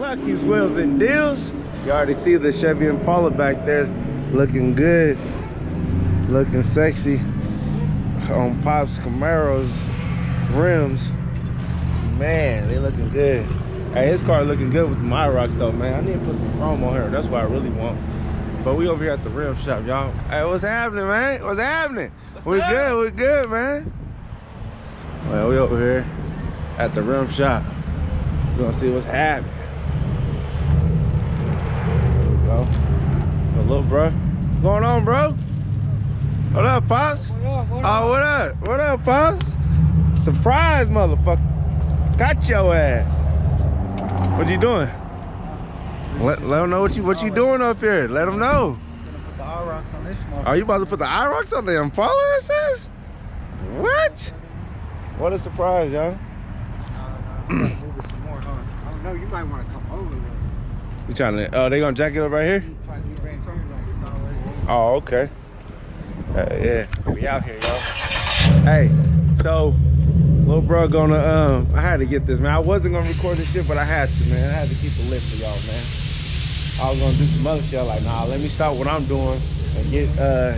o'clock. Keeps wheels and deals. You already see the Chevy Impala back there, looking good, looking sexy on Pop's Camaro's rims. Man, they looking good. Hey, his car looking good with the Irocs though, man. I need to put some chrome on here. That's what I really want. But we over here at the rim shop, y'all. Hey, what's happening, man? What's happening? We good, man. Well, we over here at the rim shop. We're gonna see what's happening. There we go. Hello, bro. What's going on, bro? What up, Pops? Oh, what up? What up, Pops? Surprise, motherfucker. Got your ass. What you doing? Let them know what you doing up here. Let them know. Put the Irocs on this one. Are you about to put the Irocs on the Impala, it says? What? What a surprise, y'all. Move it some more, huh? I don't know. You might want to come over there. You trying to? Oh, they gonna jack it up right here? Oh, okay. Yeah, we out here, y'all. Hey, so little bro gonna I had to get this, man. I wasn't gonna record this shit, but I had to, man. I had to keep it lit for y'all, man. I was gonna do some other shit, like, nah, let me stop what I'm doing and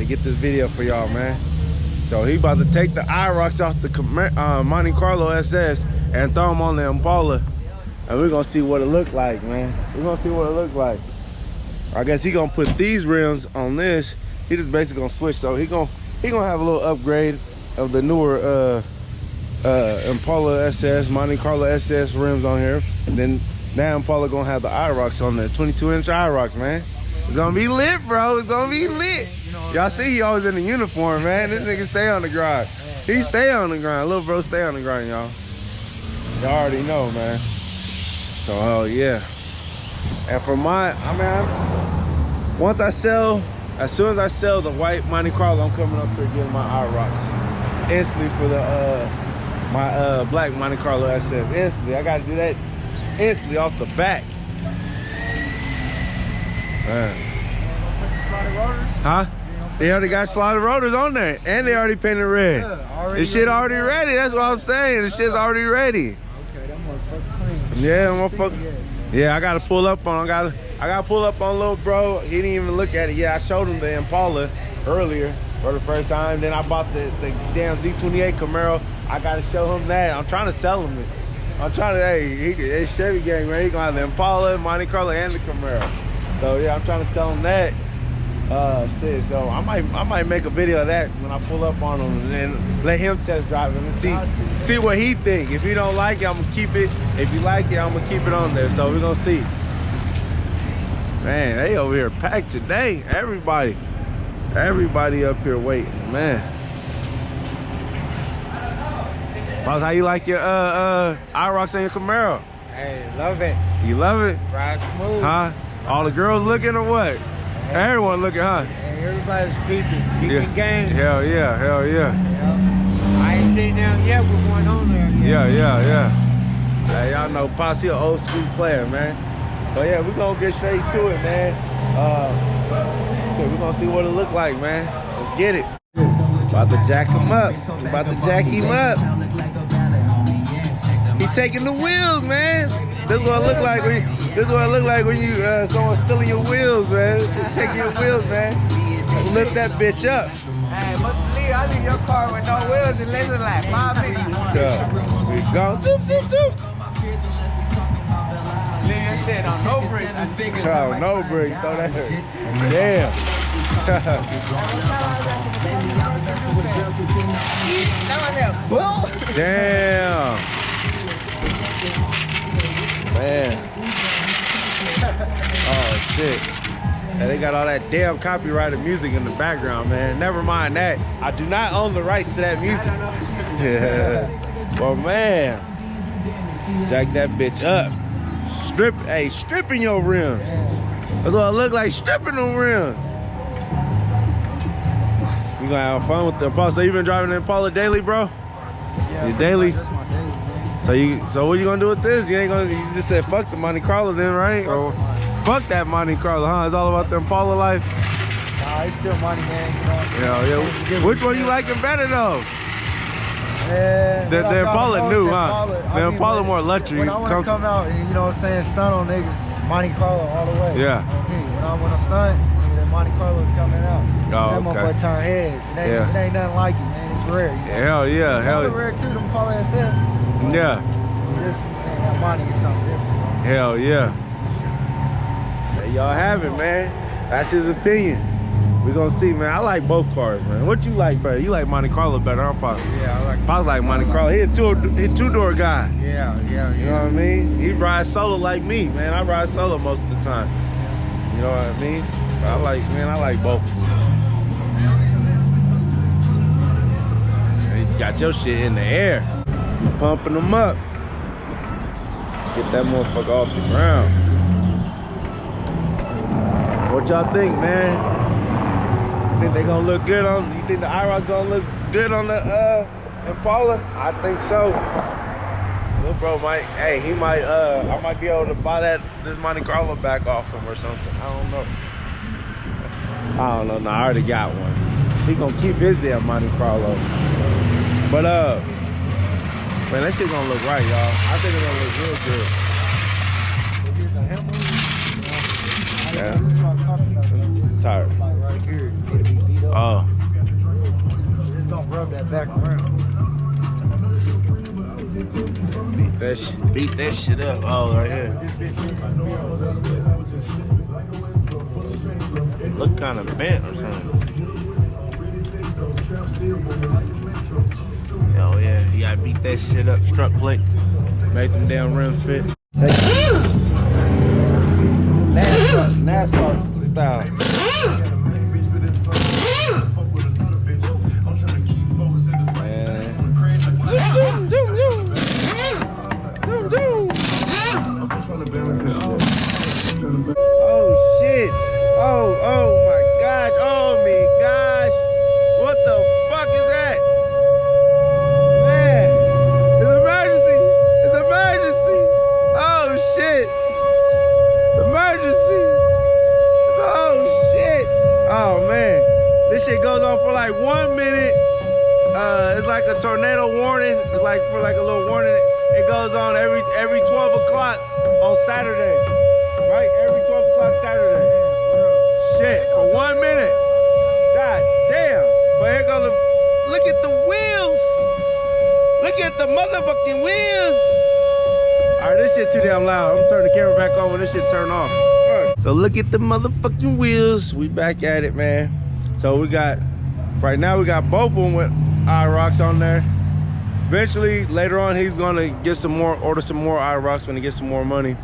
get this video for y'all, man. So he about to take the Irocs off the Monte Carlo SS and throw them on the Impala, and we're gonna see what it look like, man. We're gonna see what it look like. I guess he gonna put these rims on this. He just basically gonna switch, so he gonna have a little upgrade of the newer Impala SS, Monte Carlo SS rims on here, and then now Impala gonna have the Irocs on there, 22-inch Irocs, man. It's gonna be lit, bro. It's gonna be lit. Y'all see he always in the uniform, man. This nigga stay on the grind. He stay on the grind. Little bro stay on the grind, y'all. Y'all already know, man. So, oh yeah. And for once I sell, as soon as I sell the white Monte Carlo, I'm coming up here getting my Irocs instantly for the my black Monte Carlo SS. Instantly, I gotta do that instantly off the back. Man. Huh? They already got slotted rotors on there, and they already painted red. This shit already ready. That's what I'm saying. This shit's already ready. Okay, that motherfucker clean. Yeah, motherfucker. Yeah, I gotta pull up on. I gotta pull up on little bro. He didn't even look at it. Yeah, I showed him the Impala earlier for the first time. Then I bought the damn Z28 Camaro. I gotta show him that. I'm trying to sell him it. I'm trying to. Hey, it's Chevy gang, man. He gonna have the Impala, Monte Carlo, and the Camaro. So yeah, I'm trying to tell him that. Shit. So I might make a video of that when I pull up on him and let him test drive him and see what he think. If he don't like it, I'm gonna keep it. If you like it, I'm gonna keep it on there. So we're gonna see. Man, they over here packed today. Everybody up here waiting, man. Boss, how you like your Irocs and your Camaro? Hey, love it. You love it? Ride smooth. Huh? All the girls looking or what? Everyone looking, huh? Hey, everybody's peeping game. Hell yeah, hell yeah. Yeah. I ain't seen them yet. What's going on there yet. Yeah. Hey, y'all know Pops, he an old school player, man. So yeah, we're gonna get straight to it, man. So we're gonna see what it look like, man. Let's get it. About to jack him up. About to jack him up. He taking the wheels, man. This is what it look like when you someone's stealing your wheels, man. Just taking your wheels, man. Lift that bitch up. Hey, I leave your car with no wheels and less than like 5 minutes. Yeah. We go. Zoop. Leave your shit on no brakes. Oh, no brakes. Throw that. Damn. Damn. Man. Oh shit. And they got all that damn copyrighted music in the background, man. Never mind that. I do not own the rights to that music. Yeah. Well, man. Jack that bitch up. Stripping your rims. That's what it look like, stripping them rims. You gonna have fun with the Impala. So you been driving the Impala daily, bro? Yeah, you daily? That's my daily, man. So what you gonna do with this? You just said fuck the Monte Carlo then, right? Or fuck that Monte Carlo, huh? It's all about the Impala life. Nah, it's still money, man. You know? Yeah. Which one you liking better though? Yeah, The Impala new, huh? The Impala more luxury. When I want to come out and, you know what I'm saying, stunt on niggas, Monte Carlo all the way. Yeah. When I want to stunt, then Monte Carlo's coming out. Oh, that motherfucker turn heads. It ain't nothing like it, man. It's rare. You know? Hell yeah, hell yeah. Rare too, the Impala SF. Yeah. This man, Monte is something different. Hell yeah. There y'all have it, man. That's his opinion. We gonna see, man. I like both cars, man. What you like better? You like Monte Carlo better, huh, Pop? Yeah, I like. Pop's like Monte Carlo. He a two-door guy. Yeah. You know what I mean? He rides solo like me, man. I ride solo most of the time. You know what I mean? But I like both. And you got your shit in the air. You pumping them up. Get that motherfucker off the ground. What y'all think, man? Think they gonna look good on? You think the Irocs gonna look good on the Impala? I think so. Little bro might. Hey, he might. I might be able to buy this Monte Carlo back off him or something. I don't know. No, I already got one. He gonna keep his damn Monte Carlo. But man, that shit gonna look right, y'all. I think it's gonna look real good. Yeah. Tired. Right here. Oh. Just gonna rub that back around. Beat that shit up. Oh, right here. Look kind of bent or something. Hell yeah, you gotta beat that shit up. Struck plate. Make them damn rims fit. NASCAR style. Oh shit. Oh my gosh. Oh my gosh. What the fuck is that? Man. It's emergency. It's emergency. Oh shit. It's emergency. Oh shit. Oh man. This shit goes on for like 1 minute. It's like a tornado warning. It's like for like a little warning. It goes on every 12 o'clock on Saturday. Right? Every 12 o'clock Saturday. Shit, for 1 minute. God damn. But here goes the, look at the wheels. Look at the motherfucking wheels. All right, this shit too damn loud. I'm gonna turn the camera back on when this shit turn off. Right. So look at the motherfucking wheels. We back at it, man. So we got, right now we got both of them with Irocs on there. Eventually, later on, he's gonna get some more, order some more Irocs when he gets some more money.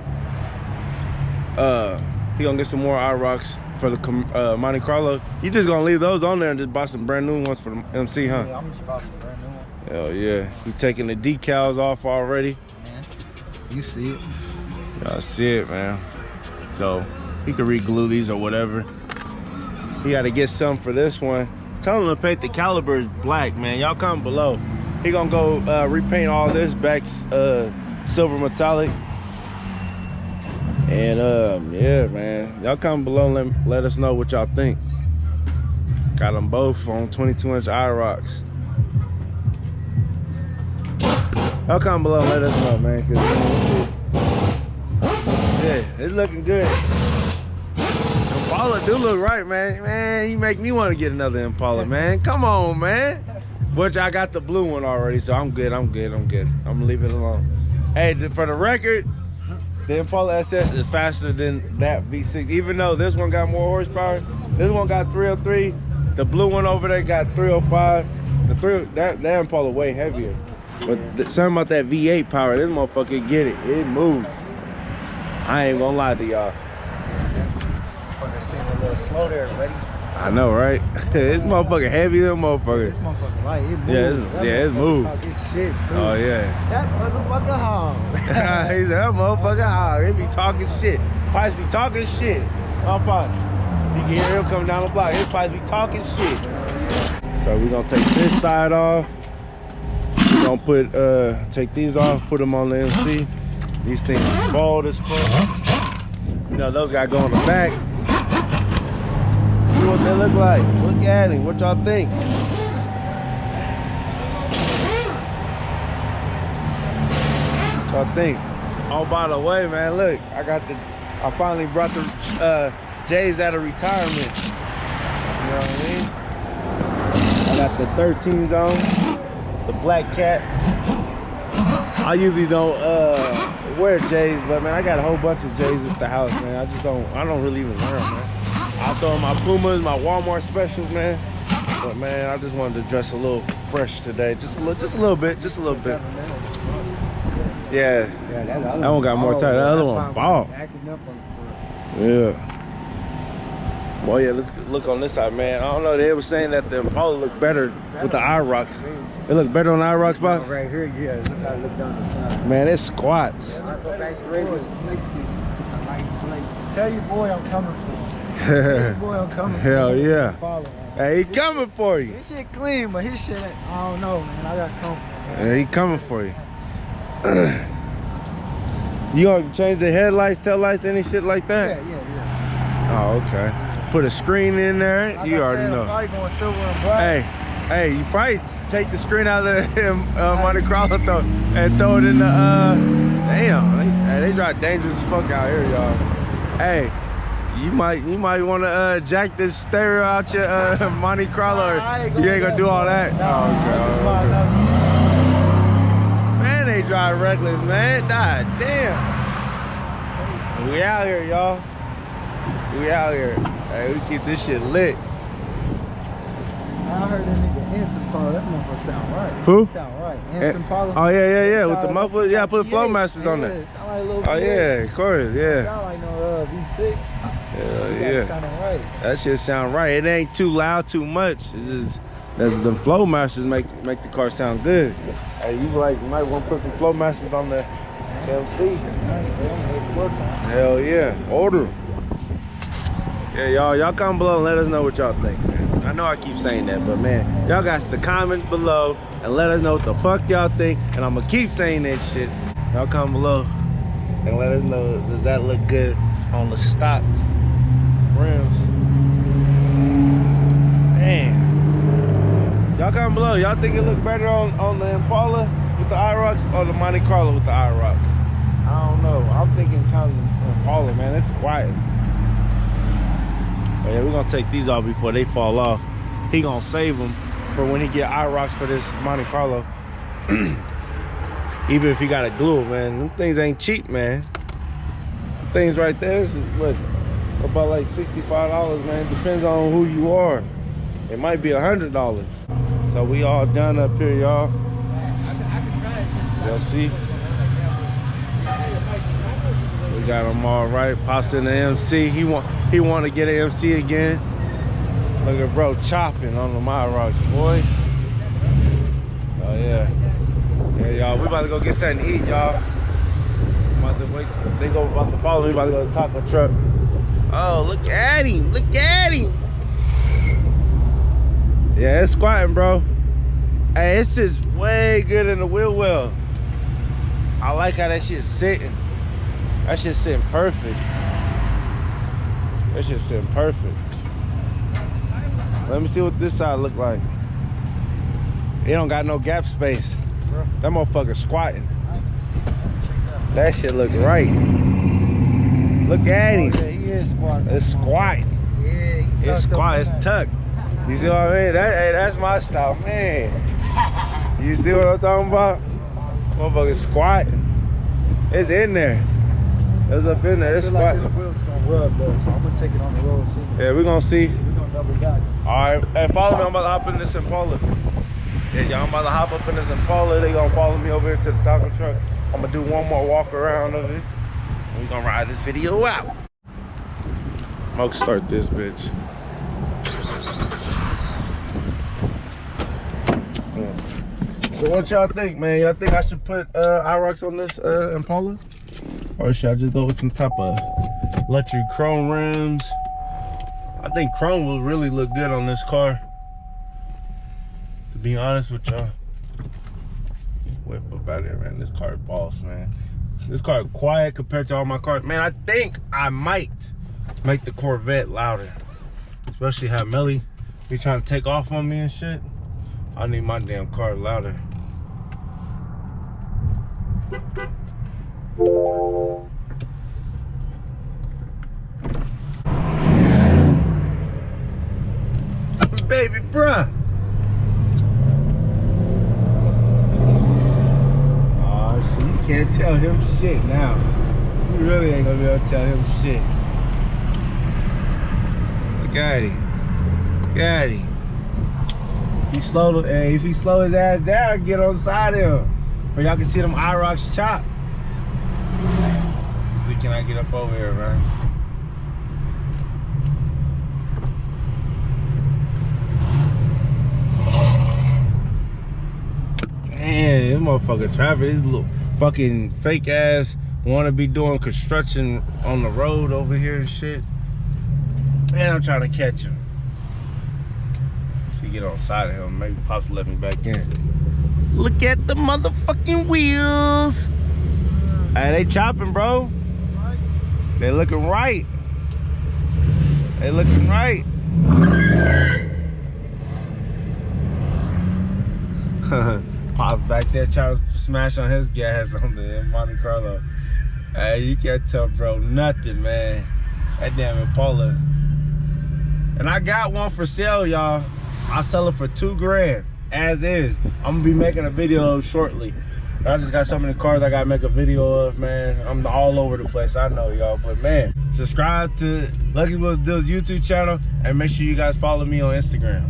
He gonna get some more Irocs for the Monte Carlo. You just gonna leave those on there and just buy some brand new ones for the MC, huh? Yeah, I'm just buy some brand new ones. Hell yeah. He taking the decals off already. Man, you see it. Y'all see it, man. So he could re-glue these or whatever. He gotta get some for this one. Tell him to paint the calipers black, man. Y'all comment below. He gonna go repaint all this back silver metallic. And yeah, man. Y'all comment below and let us know what y'all think. Got them both on 22-inch Irocs. Y'all comment below and let us know, man. Yeah, it's looking good. Impala do look right, man. Man, you make me want to get another Impala, man. Come on, man. Which I got the blue one already, so I'm good. I'm gonna leave it alone. Hey, for the record, the Impala SS is faster than that V6. Even though this one got more horsepower, this one got 303. The blue one over there got 305. That Impala way heavier. But something about that V8 power, this motherfucker get it. It moves. I ain't gonna lie to y'all. Fucking seem a little slow there, buddy. I know, right? This motherfucker heavy, that motherfucker. This motherfucker light, it moves. Yeah, it's moved. This shit too. Oh yeah. That motherfucker hog. He said, that motherfucker hog. He be talking shit. Pipes be talking shit. Oh, Pop. You can hear him coming down the block. His pipes be talking shit. So we're gonna take this side off. We're gonna take these off, put them on the MC. These things are bald as fuck. You know, those gotta go on the back. See what they look like. Look at it. What y'all think? So I think. Oh, by the way, man, look, I finally brought the J's out of retirement. You know what I mean? I got the 13s on, the black cats. I usually don't wear J's, but man, I got a whole bunch of J's at the house, man. I don't really even wear them, man. I throw in my Pumas, my Walmart specials, man. But man, I just wanted to dress a little fresh today, just a little bit. Yeah, that one got more tight. The other one ball. Yeah. Well, yeah, let's look on this side, man. I don't know, they were saying that the Impala looked better with the Irocs. It looks better on the Irocs, Bob? Right here, yeah. Look how I look down the side. Man, it's squats. Yeah, go back to regular. Tell your boy I'm coming for him. Tell your boy I'm coming for him. Hell yeah. Hey, he coming for you. His shit clean, but his shit, I don't know, man. I got comfort. Yeah, he coming for you. You gonna change the headlights, tail lights, any shit like that? Yeah. Oh, okay. Put a screen in there. Like you I already said, know. I'm probably going silver and black. Hey, you probably take the screen out of the Monte Carlo and throw it in the damn. They drive dangerous as fuck out here, y'all. Hey, you might want to jack this stereo out your Monte Carlo. You ain't gonna do all that. Man, they drive reckless, man. God damn. We out here, y'all. We out here. Hey, we keep this shit lit. I heard that nigga Impala. That motherfucker sound right. Who? Sound right. Impala. Oh yeah. With the muffler. Yeah, I put flow masters on there. Oh yeah, of course, yeah. Sound like no V6. Hell yeah. Sounding right. That shit sound right. It ain't too loud, too much. It's just the flow masters make the car sound good. Hey, you might want to put some flow masters on the MC. Hell yeah, order 'em. Yeah, y'all comment below and let us know what y'all think, man. I know I keep saying that, but man, y'all got to comment below and let us know what the fuck y'all think, and I'm gonna keep saying that shit. Y'all comment below and let us know, does that look good on the stock rims? Man, y'all comment below. Y'all think it look better on the Impala with the Irocs or the Monte Carlo with the Irocs? I don't know. I'm thinking kind of Impala, man. It's quiet. Oh yeah, we're gonna take these off before they fall off. He gonna save them for when he get Irocs for this Monte Carlo. Even if he gotta glue them, man. Them things ain't cheap, man. Them things right there is what, about like $65, man. Depends on who you are. It might be $100. So we all done up here, y'all. Y'all see? We got them all right. Pops in the MC. He want to get an MC again. Look at bro chopping on the Irocs, boy. Oh yeah. Yeah, y'all. We about to go get something to eat, y'all. About to wait. They about to follow me. About to go to the taco truck. Oh, look at him. Look at him. Yeah, it's squatting, bro. Hey, it's just way good in the wheel well. I like how that shit's sitting. That shit's sitting perfect. That shit's sitting perfect. Let me see what this side look like. It don't got no gap space. That motherfucker squatting. That shit look right. Look at him. Yeah, he is squatting. It's squatting. Yeah, It's squat. It's tucked. You see what I mean? Hey, that's my style, man. You see what I'm talking about? Motherfucker squatting. It's in there. It's up in there. It's squatting. Like this wheel's gonna rub though, so I'm gonna take it on the road. See? Yeah, we're gonna see. We're gonna double back. Alright, hey, follow me. I'm about to hop in this Impala. Yeah, y'all, I'm about to hop up in this Impala. They gonna follow me over here to the taco truck. I'm gonna do one more walk around of it. We're gonna ride this video out. I'm gonna start this bitch. So what y'all think, man? Y'all think I should put Irocs on this Impala? Or should I just go with some type of luxury chrome rims? I think chrome will really look good on this car, to be honest with y'all. Whip up out here, man. This car is boss, man. This car is quiet compared to all my cars. Man, I think I might make the Corvette louder. Especially how Melly be trying to take off on me and shit. I need my damn car louder. Baby bruh. Oh shit, you can't tell him shit now. You really ain't gonna be able to tell him shit. Look at him. Look at him. Hey, if he slow his ass down, get on the side of him. But y'all can see them Irocs chop. See, can I get up over here, man? Man, this motherfucking traffic, this little fucking fake ass wanna be doing construction on the road over here and shit. Man, I'm trying to catch him. See, get on the side of him, maybe possibly let me back in. Look at the motherfucking wheels. Hey, they chopping, bro. They looking right. They looking right. Pops back there trying to smash on his gas on the Monte Carlo. Hey, you can't tell bro nothing, man. That damn Impala. And I got one for sale, y'all. I'll sell it for $2 grand, as is. I'm gonna be making a video shortly. I just got so many cars I gotta make a video of, man. I'm all over the place, I know, y'all. But man, subscribe to Lucky Will's Deals YouTube channel and make sure you guys follow me on Instagram.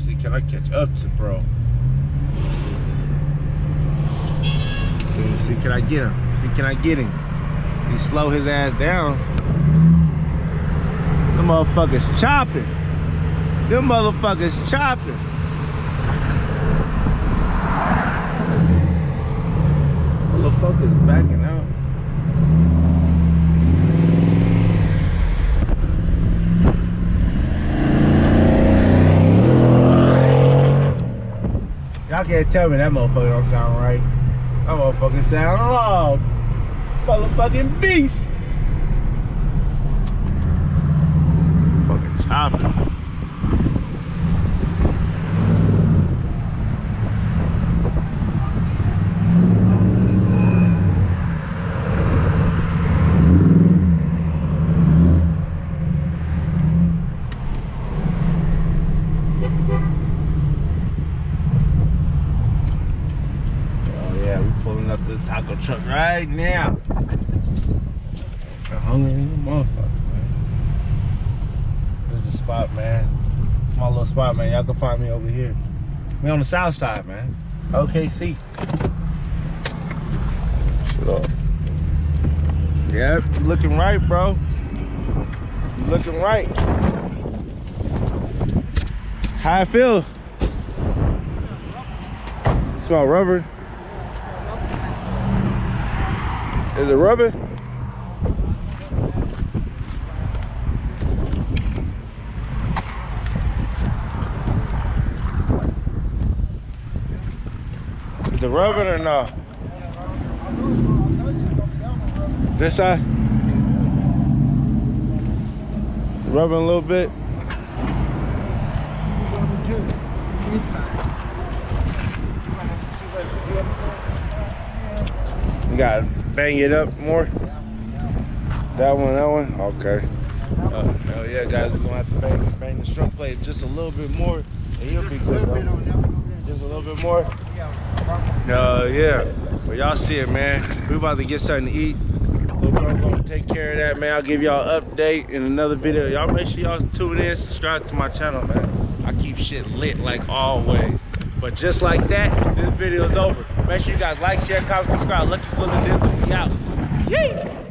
See, can I catch up to bro? See, can I get him? See, can I get him? He slow his ass down. Them motherfuckers chopping. Them motherfuckers chopping. Motherfuckers backing out. Y'all can't tell me that motherfucker don't sound right. That motherfucker sound, oh, motherfucking beast. Fucking chopping. Pulling up to the taco truck right now. I'm hungry as a motherfucker, man. This is the spot, man. It's my little spot, man. Y'all can find me over here. We on the south side, man. OKC. Shut up. Yep, you looking right, bro. You looking right. How I feel? Smell rubber. Is it rubber? Is it rubbing or no? This side? Rubbing a little bit? You gotta bang it up more? That one, okay. Hell yeah, guys, we're gonna have to bang the strut plate just a little bit more. And you'll be good, bro. Just a little bit more? Yeah. Well, y'all see it, man. We about to get something to eat. Little bro gonna take care of that, man. I'll give y'all an update in another video. Y'all make sure y'all tune in, subscribe to my channel, man. I keep shit lit like always. But just like that, this video is over. Make sure you guys like, share, comment, subscribe. Lucky Will's Deals, we out. Yay!